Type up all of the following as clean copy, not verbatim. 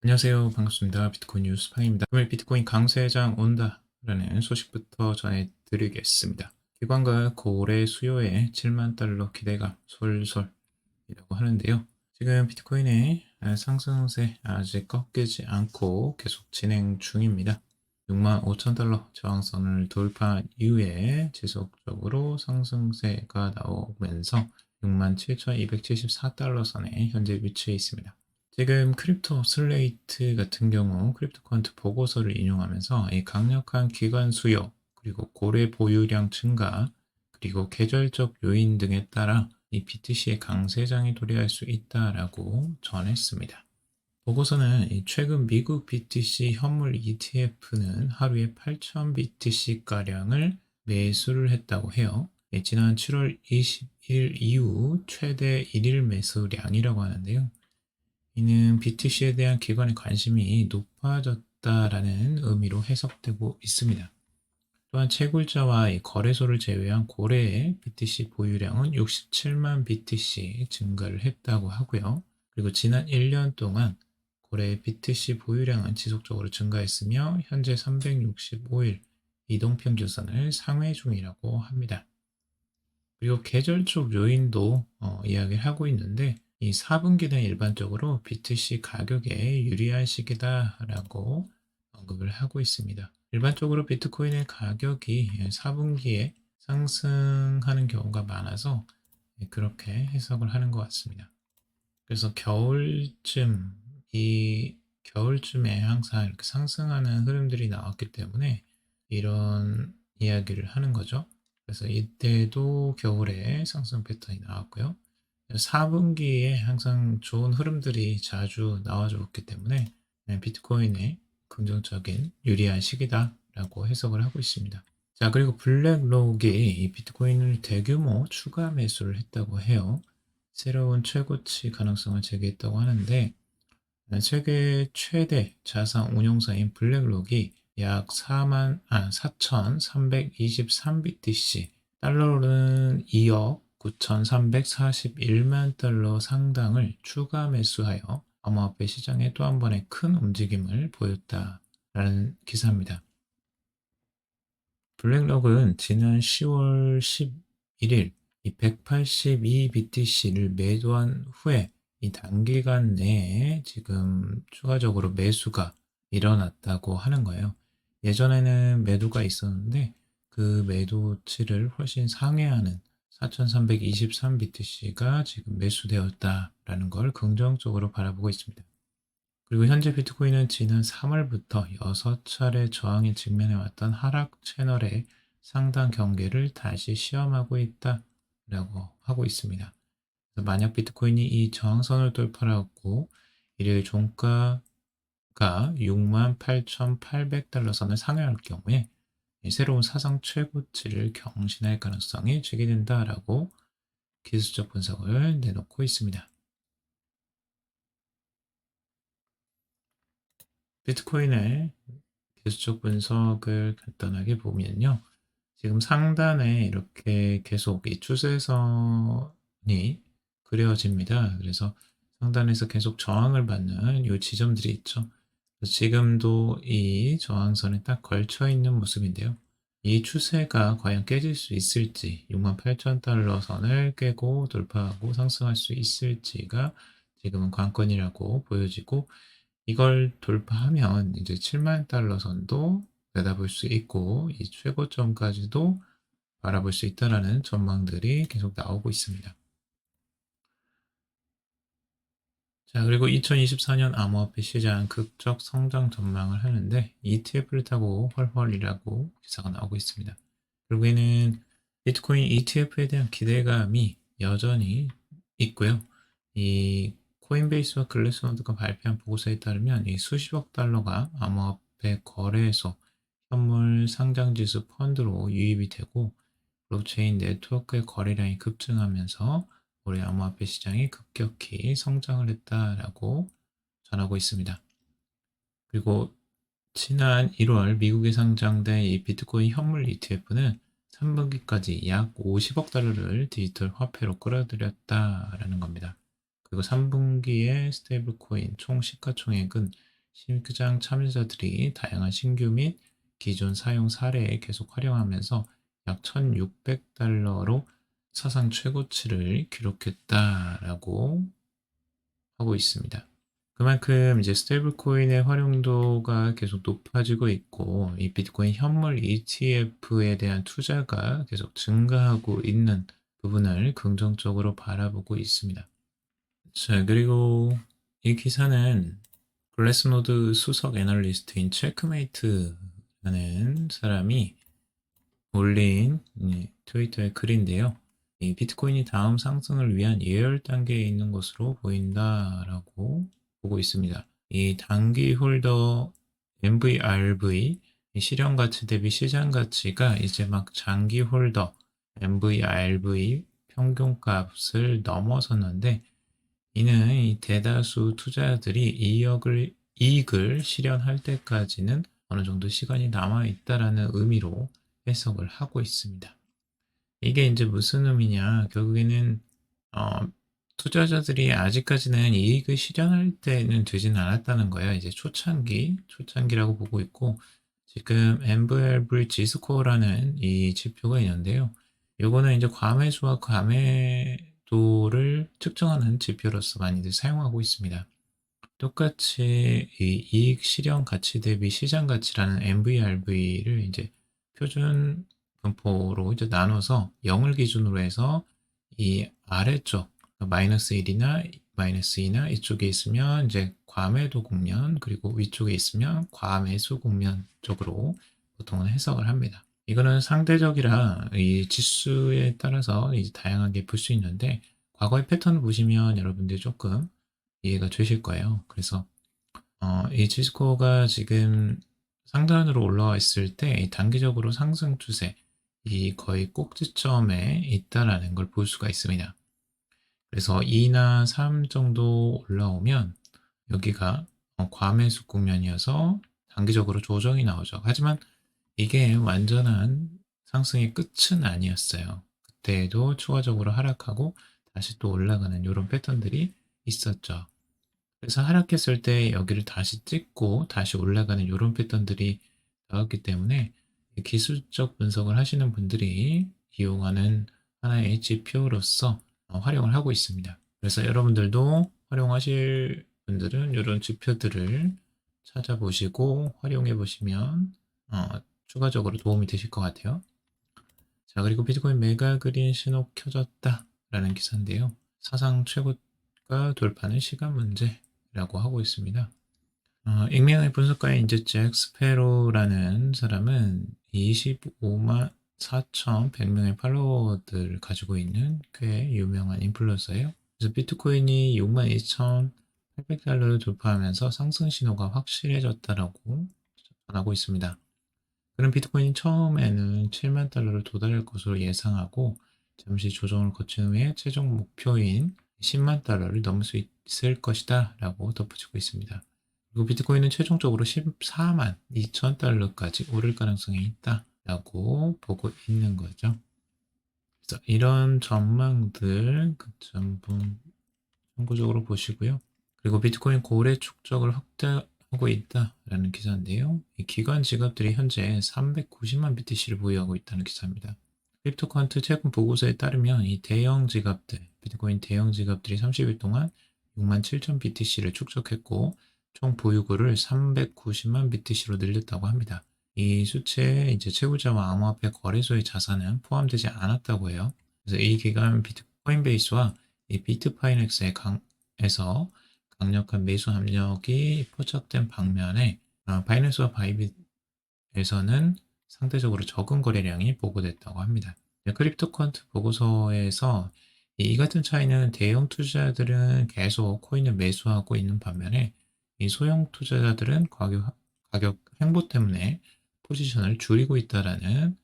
안녕하세요. 반갑습니다. 비트코인 뉴스 팡입니다. 오늘 비트코인 강세장 온다라는 소식부터 전해드리겠습니다. 기관과 고래 수요에 7만 달러 기대가 솔솔이라고 하는데요. 지금 비트코인의 상승세 아직 꺾이지 않고 계속 진행 중입니다. 6만 5천 달러 저항선을 돌파한 이후에 지속적으로 상승세가 나오면서 6만 7,274달러 선에 현재 위치해 있습니다. 지금 크립토 슬레이트 같은 경우 크립토 퀀트 보고서를 인용하면서 이 강력한 기관 수요, 그리고 고래 보유량 증가, 그리고 계절적 요인 등에 따라 이 BTC의 강세장이 도래할 수 있다라고 전했습니다. 보고서는 최근 미국 BTC 현물 ETF는 하루에 8,000 BTC가량을 매수를 했다고 해요. 지난 7월 21일 이후 최대 1일 매수량이라고 하는데요. 이는 BTC에 대한 기관의 관심이 높아졌다라는 의미로 해석되고 있습니다. 또한 채굴자와 거래소를 제외한 고래의 BTC 보유량은 67만 BTC 증가를 했다고 하고요. 그리고 지난 1년 동안 고래의 BTC 보유량은 지속적으로 증가했으며 현재 365일 이동평균선을 상회 중이라고 합니다. 그리고 계절적 요인도 이야기를 하고 있는데 이 4분기는 일반적으로 BTC 가격에 유리한 시기다라고 언급을 하고 있습니다. 일반적으로 비트코인의 가격이 4분기에 상승하는 경우가 많아서 그렇게 해석을 하는 것 같습니다. 그래서 겨울쯤에 항상 이렇게 상승하는 흐름들이 나왔기 때문에 이런 이야기를 하는 거죠. 그래서 이때도 겨울에 상승 패턴이 나왔고요. 4분기에 항상 좋은 흐름들이 자주 나와줬기 때문에 비트코인의 긍정적인 유리한 시기다라고 해석을 하고 있습니다. 자, 그리고 블랙록이 이 비트코인을 대규모 추가 매수를 했다고 해요. 새로운 최고치 가능성을 제기했다고 하는데 세계 최대 자산 운용사인 블랙록이 약 4,323BTC, 달러로는 2억 9,341만 달러 상당을 추가 매수하여 암호화폐 시장에 또 한 번의 큰 움직임을 보였다라는 기사입니다. 블랙록은 지난 10월 11일 이 182BTC를 매도한 후에 이 단기간 내에 지금 추가적으로 매수가 일어났다고 하는 거예요. 예전에는 매도가 있었는데 그 매도치를 훨씬 상회하는 4,323BTC가 지금 매수되었다라는 걸 긍정적으로 바라보고 있습니다. 그리고 현재 비트코인은 지난 3월부터 6차례 저항에 직면해왔던 하락 채널의 상단 경계를 다시 시험하고 있다라고 하고 있습니다. 그래서 만약 비트코인이 이 저항선을 돌파하고 일요일 종가가 68,800달러 선을 상회할 경우에 새로운 사상 최고치를 경신할 가능성이 제기된다라고 기술적 분석을 내놓고 있습니다. 비트코인의 기술적 분석을 간단하게 보면요. 지금 상단에 이렇게 계속 이 추세선이 그려집니다. 그래서 상단에서 계속 저항을 받는 이 지점들이 있죠. 지금도 이 저항선에 딱 걸쳐 있는 모습인데요. 이 추세가 과연 깨질 수 있을지, 68,000달러 선을 깨고 돌파하고 상승할 수 있을지가 지금은 관건이라고 보여지고, 이걸 돌파하면 이제 7만 달러 선도 내다볼 수 있고 이 최고점까지도 바라볼 수 있다라는 전망들이 계속 나오고 있습니다. 자, 그리고 2024년 암호화폐 시장 극적 성장 전망을 하는데 ETF를 타고 헐헐이라고 기사가 나오고 있습니다. 결국에는 비트코인 ETF에 대한 기대감이 여전히 있고요. 이 코인베이스와 글래스노드가 발표한 보고서에 따르면 이 수십억 달러가 암호화폐 거래소, 현물 상장지수 펀드로 유입이 되고 블록체인 네트워크의 거래량이 급증하면서 올해 암호화폐 시장이 급격히 성장을 했다라고 전하고 있습니다. 그리고 지난 1월 미국에 상장된 이 비트코인 현물 ETF는 3분기까지 약 50억 달러를 디지털 화폐로 끌어들였다라는 겁니다. 그리고 3분기에 스테이블 코인 총 시가총액은 시장 참여자들이 다양한 신규 및 기존 사용 사례에 계속 활용하면서 약 1,600달러로 사상 최고치를 기록했다라고 하고 있습니다. 그만큼 이제 스테이블 코인의 활용도가 계속 높아지고 있고, 이 비트코인 현물 ETF에 대한 투자가 계속 증가하고 있는 부분을 긍정적으로 바라보고 있습니다. 자, 그리고 이 기사는 글래스노드 수석 애널리스트인 체크메이트라는 사람이 올린 트위터의 글인데요. 이 비트코인이 다음 상승을 위한 예열 단계에 있는 것으로 보인다라고 보고 있습니다. 이 단기 홀더 MVRV 실현 가치 대비 시장 가치가 이제 막 장기 홀더 MVRV 평균값을 넘어섰는데, 이는 이 대다수 투자자들이 이익을 실현할 때까지는 어느 정도 시간이 남아 있다라는 의미로 해석을 하고 있습니다. 이게 이제 무슨 의미냐? 결국에는 어, 투자자들이 아직까지는 이익을 실현할 때는 되진 않았다는 거예요. 이제 초창기라고 보고 있고, 지금 MVRV 지스코어라는 이 지표가 있는데요. 요거는 이제 과매수와 과매도를 측정하는 지표로서 많이들 사용하고 있습니다. 똑같이 이 이익 실현 가치 대비 시장 가치라는 MVRV를 이제 표준 분포로 이제 나눠서 0을 기준으로 해서 이 아래쪽 마이너스 1이나 마이너스 2나 이쪽에 있으면 이제 과매도 국면, 그리고 위쪽에 있으면 과매수 국면 쪽으로 보통은 해석을 합니다. 이거는 상대적이라 이 지수에 따라서 이제 다양하게 볼 수 있는데, 과거의 패턴을 보시면 여러분들이 조금 이해가 되실 거예요. 그래서 이 지스코가 지금 상단으로 올라와 있을 때 단기적으로 상승 추세, 이 거의 꼭지점에 있다라는 걸 볼 수가 있습니다. 그래서 2나 3 정도 올라오면 여기가 과매수 국면이어서 단기적으로 조정이 나오죠. 하지만 이게 완전한 상승의 끝은 아니었어요. 그때에도 추가적으로 하락하고 다시 또 올라가는 이런 패턴들이 있었죠. 그래서 하락했을 때 여기를 다시 찍고 다시 올라가는 이런 패턴들이 나왔기 때문에 기술적 분석을 하시는 분들이 이용하는 하나의 지표로서 활용을 하고 있습니다. 그래서 여러분들도 활용하실 분들은 이런 지표들을 찾아보시고 활용해 보시면 추가적으로 도움이 되실 것 같아요. 자, 그리고 비트코인 메가 그린 신호 켜졌다 라는 기사인데요. 사상 최고가 돌파는 시간 문제라고 하고 있습니다. 익명의 분석가인 이제 잭 스페로라는 사람은 25만 4,100명의 팔로워들을 가지고 있는 꽤 유명한 인플루언서예요. 그래서 비트코인이 62,800달러를 돌파하면서 상승 신호가 확실해졌다라고 전하고 있습니다. 그는 비트코인이 처음에는 7만 달러를 도달할 것으로 예상하고 잠시 조정을 거친 후에 최종 목표인 10만 달러를 넘을 수 있을 것이다 라고 덧붙이고 있습니다. 그리고 비트코인은 최종적으로 14만 2천 달러까지 오를 가능성이 있다 라고 보고 있는 거죠. 그래서 이런 전망들 전부 참고적으로 보시고요. 그리고 비트코인 고래 축적을 확대하고 있다라는 기사인데요. 이 기관 지갑들이 현재 390만 BTC를 보유하고 있다는 기사입니다. 크립토컨트 최근 보고서에 따르면 이 대형 지갑들, 비트코인 대형 지갑들이 30일 동안 6만 7천 BTC를 축적했고 총 보유고를 390만 BTC로 늘렸다고 합니다. 이 수치에 이제 채굴자와 암호화폐 거래소의 자산은 포함되지 않았다고 해요. 그래서 이 기간 코인베이스와 이 비트파이넥스에서 강력한 매수 압력이 포착된 방면에 바이낸스와 바이빗에서는 상대적으로 적은 거래량이 보고됐다고 합니다. 크립토컨트 보고서에서 이 같은 차이는 대형 투자자들은 계속 코인을 매수하고 있는 반면에 이 소형 투자자들은 가격 횡보 때문에 포지션을 줄이고 있다라는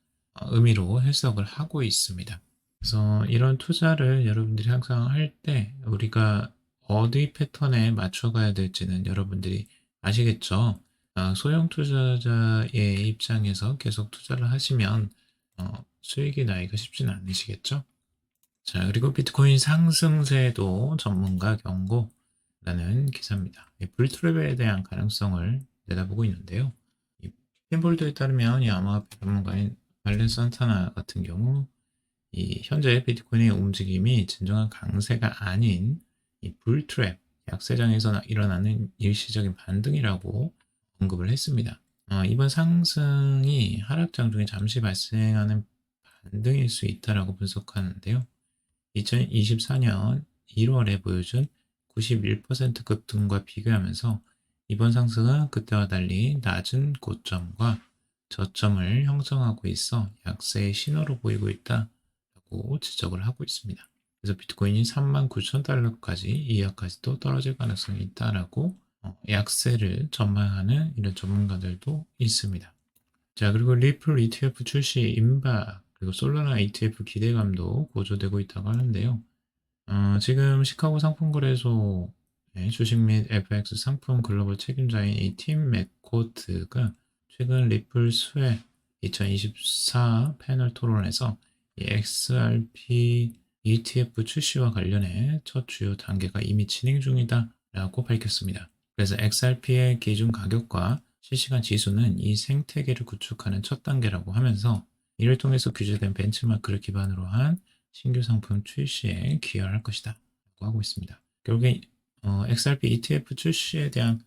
의미로 해석을 하고 있습니다. 그래서 이런 투자를 여러분들이 항상 할 때 우리가 어디 패턴에 맞춰가야 될지는 여러분들이 아시겠죠? 소형 투자자의 입장에서 계속 투자를 하시면 수익이 나기가 쉽지는 않으시겠죠? 자, 그리고 비트코인 상승세도 전문가 경고, 라는 기사입니다. 이 불트랩에 대한 가능성을 내다보고 있는데요. 이 핀볼드에 따르면 이 암호화폐 전문가인 발렌 산타나 같은 경우 이 현재 비트코인의 움직임이 진정한 강세가 아닌 이 불트랩, 약세장에서 일어나는 일시적인 반등이라고 언급을 했습니다. 이번 상승이 하락장 중에 잠시 발생하는 반등일 수 있다라고 분석하는데요. 2024년 1월에 보여준 91% 급등과 비교하면서 이번 상승은 그때와 달리 낮은 고점과 저점을 형성하고 있어 약세의 신호로 보이고 있다라고 지적을 하고 있습니다. 그래서 비트코인이 39,000달러까지 이하까지도 떨어질 가능성이 있다라고 약세를 전망하는 이런 전문가들도 있습니다. 자, 그리고 리플 ETF 출시 임박, 그리고 솔라나 ETF 기대감도 고조되고 있다고 하는데요. 지금 시카고 상품거래소 주식 및 FX 상품 글로벌 책임자인 이 팀 맥코트가 최근 리플 스웨 2024 패널 토론에서 이 XRP ETF 출시와 관련해 첫 주요 단계가 이미 진행 중이다 라고 밝혔습니다. 그래서 XRP의 기준 가격과 실시간 지수는 이 생태계를 구축하는 첫 단계라고 하면서 이를 통해서 규제된 벤치마크를 기반으로 한 신규 상품 출시에 기여할 것이다 라고 하고 있습니다. 결국에 XRP ETF 출시에 대한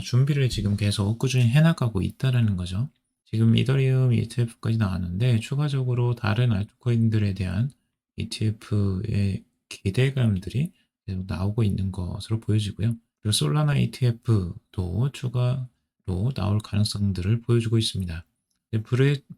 준비를 지금 계속 꾸준히 해나가고 있다는 거죠. 지금 이더리움 ETF까지 나왔는데 추가적으로 다른 알트코인들에 대한 ETF의 기대감들이 계속 나오고 있는 것으로 보여지고요. 그리고 솔라나 ETF도 추가로 나올 가능성들을 보여주고 있습니다.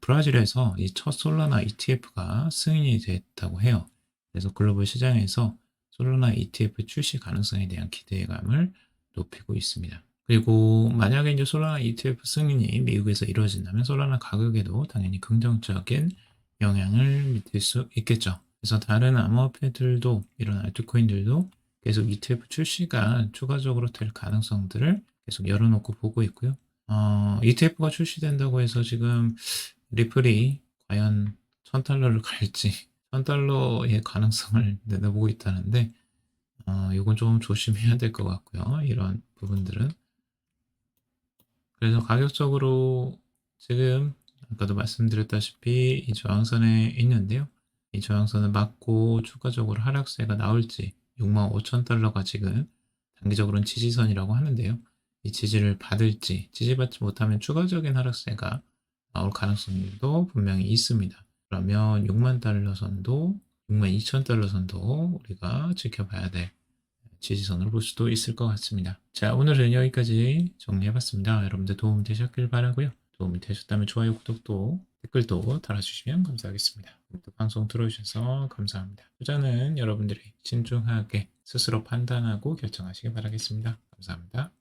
브라질에서 이 첫 솔라나 ETF가 승인이 됐다고 해요. 그래서 글로벌 시장에서 솔라나 ETF 출시 가능성에 대한 기대감을 높이고 있습니다. 그리고 만약에 이제 솔라나 ETF 승인이 미국에서 이루어진다면 솔라나 가격에도 당연히 긍정적인 영향을 미칠 수 있겠죠. 그래서 다른 암호화폐들도 이런 알트코인들도 계속 ETF 출시가 추가적으로 될 가능성들을 계속 열어놓고 보고 있고요. ETF가 출시된다고 해서 지금 리플이 과연 1000달러를 갈지 1000달러의 가능성을 내다보고 있다는데 이건 좀 조심해야 될 것 같고요. 이런 부분들은. 그래서 가격적으로 지금 아까도 말씀드렸다시피 이 저항선에 있는데요. 이 저항선을 맞고 추가적으로 하락세가 나올지 65,000달러가 지금 단기적으로는 지지선이라고 하는데요. 이 지지를 받을지 지지받지 못하면 추가적인 하락세가 나올 가능성도 분명히 있습니다. 그러면 6만 달러 선도, 62,000달러 선도 우리가 지켜봐야 될 지지선으로 볼 수도 있을 것 같습니다. 자, 오늘은 여기까지 정리해봤습니다. 여러분들 도움 되셨길 바라고요. 도움이 되셨다면 좋아요, 구독도 댓글도 달아주시면 감사하겠습니다. 오늘도 방송 들어주셔서 감사합니다. 투자는 여러분들이 신중하게 스스로 판단하고 결정하시기 바라겠습니다. 감사합니다.